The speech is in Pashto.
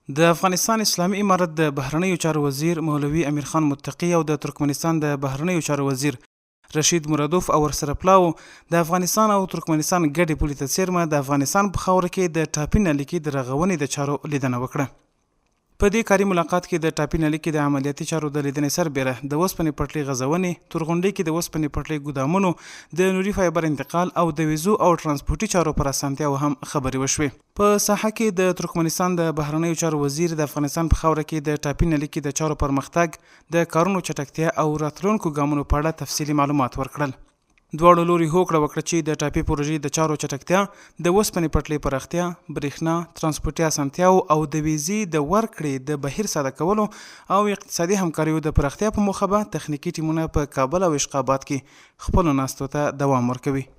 د افغانستان اسلامي امارت د بهرنیو چارو وزیر مولوي امیر خان متقي او د ترکمنستان د بهرنیو چارو وزیر رشید مرادوف او ورسره پلاو د افغانستان او ترکمنستان ګډې پولې ته څیرمه د افغانستان په خاوره کې د ټاپي نلیکې د رغونې د چارو لیدنه وکړه. په دې کاري ملاقات کې د ټاپي نلیکې د عملیاتي چارو د لیدنې سربیره د اوسپنې پټلۍ غځونې، تورغونډۍ کې د اوسپنې پټلۍ ګودامونو، د نوري فایبر انتقال او د ویزو او ترانسپورتي چارو پر اسانتیاو هم خبرې وشوې. په ساحه کې د ترکمنستان د بهرنیو چارو وزیر د افغانستان په خاوره کې د ټاپي نلیکې د چارو پرمختګ، د کارونو چټکتیا او راتلونکو ګامونو په اړه تفصیلي معلومات ورکړل. دواړو لوري هوکړه وکړه چې د ټاپي پروژې د چارو چټکتیا، د اوسپنې پټلۍ پراختیا، برېښنا، ترانسپورتي اسانتیاو او د ویزې د ورکړې د بهیر ساده کولو او اقتصادي همکاریو د پراختیا په موخه به تخنیکي ټیمونه په کابل او اشقاباد کې خپلو ناستو ته دوام ورکوي.